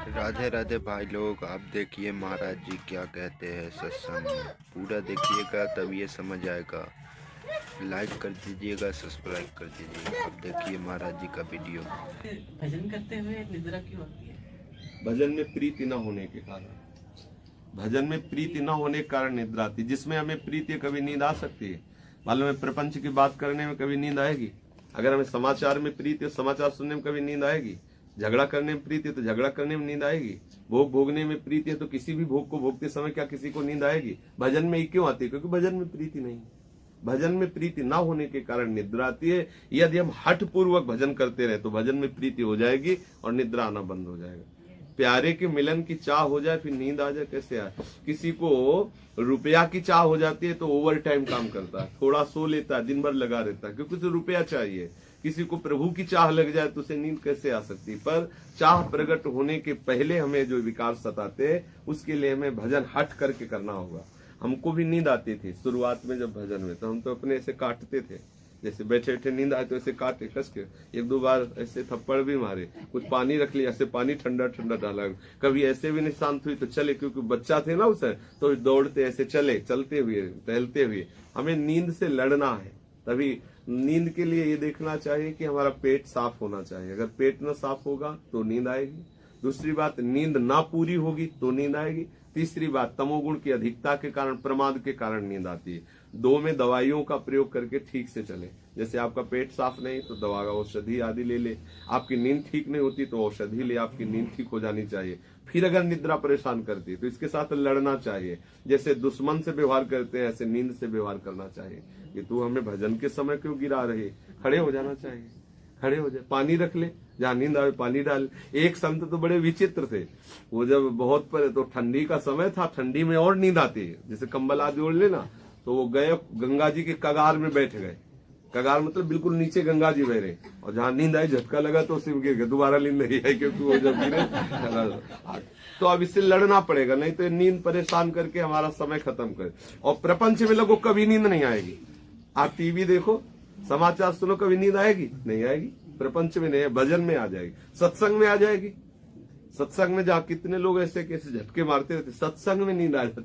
राधे राधे भाई लोग, आप देखिए महाराज जी क्या कहते हैं सत्संग में। पूरा देखिएगा तब ये समझ आएगा। लाइक कर दीजिएगा, सब्सक्राइब कर दीजिएगा। आप देखिए महाराज जी का वीडियो। भजन करते हुए निद्रा क्यों आती है? भजन में प्रीति न होने के कारण, भजन में प्रीति न होने के कारण निद्रा आती। जिसमें हमें प्रीति है कभी नींद आ सकती है। मालूम है, प्रपंच की बात करने में कभी नींद आएगी। अगर हमें समाचार में प्रीति है, समाचार सुनने में कभी नींद आएगी। झगड़ा करने में प्रीति है तो झगड़ा करने में नींद आएगी। भोग भोगने में प्रीति है तो किसी भी भोग को भोगते समय क्या किसी को नींद आएगी? भजन में ही क्यों आती है? क्योंकि भजन में प्रीति नहीं। भजन में प्रीति ना होने के कारण निद्रा आती है। यदि हम हठ पूर्वक भजन करते रहे तो भजन में प्रीति हो जाएगी और निद्रा आना बंद हो जाएगा। प्यारे के मिलन की चाह हो जाए फिर नींद आ जाए, कैसे आए? किसी को रुपया की चाह हो जाती है तो ओवर टाइम काम करता है, थोड़ा सो लेता है, दिन भर लगा रहता है क्योंकि उसे रुपया चाहिए। किसी को प्रभु की चाह लग जाए तो उसे नींद कैसे आ सकती? पर चाह प्रकट होने के पहले हमें जो विकार सताते हैं उसके लिए हमें भजन हट करके करना होगा। हमको भी नींद आती थी शुरुआत में जब भजन में, तो हम तो अपने ऐसे काटते थे, जैसे बैठे बैठे नींद आए तो ऐसे काटे कस के। एक दो बार ऐसे थप्पड़ भी मारे, कुछ पानी रख लिया, ऐसे पानी ठंडा ठंडा डाला। कभी ऐसे भी नहीं शांत हुई तो चले, क्योंकि बच्चा थे ना उसे, तो दौड़ते ऐसे चले, चलते हुए टहलते हुए। हमें नींद से लड़ना है। तभी नींद के लिए ये देखना चाहिए कि हमारा पेट साफ होना चाहिए। अगर पेट न साफ होगा तो नींद आएगी। दूसरी बात, नींद ना पूरी होगी तो नींद आएगी। तीसरी बात, तमोगुण की अधिकता के कारण, प्रमाद के कारण नींद आती है। दो में दवाइयों का प्रयोग करके ठीक से चले। जैसे आपका पेट साफ नहीं तो दवा का औषधि आदि ले ले। आपकी नींद ठीक नहीं होती तो औषधि ले, आपकी नींद ठीक हो जानी चाहिए। फिर अगर निद्रा परेशान करती है तो इसके साथ लड़ना चाहिए। जैसे दुश्मन से व्यवहार करते हैं ऐसे नींद से व्यवहार करना चाहिए कि तू हमें भजन के समय क्यों गिरा रही? खड़े हो जाना चाहिए, खड़े हो जाए, पानी रख ले, जहाँ नींद आवे पानी डाल। एक संत तो बड़े विचित्र थे, वो जब बहुत पर तो ठंडी का समय था, ठंडी में और नींद आती है, जैसे कंबल आदि ओढ़ लेना, तो वो गए गंगा जी के कगार में बैठ गए। कगार मतलब बिल्कुल नीचे गंगा जी बह रहे, और जहाँ नींद आई झटका लगा तो उसी में गिर गए। दोबारा नींद नहीं आई क्योंकि वो जब गिरे। तो अब इससे लड़ना पड़ेगा, नहीं तो नींद परेशान करके हमारा समय खत्म करे। और प्रपंच में लोगों कभी नींद नहीं आएगी। आप टीवी देखो, समाचार सुनो, कभी नींद आएगी? नहीं आएगी। प्रपंच में नहीं है, भजन में आ जाएगी, सत्संग में आ जाएगी। सत्संग में जहाँ कितने लोग ऐसे कैसे झटके मारते रहते, सत्संग में नींद आ जाती।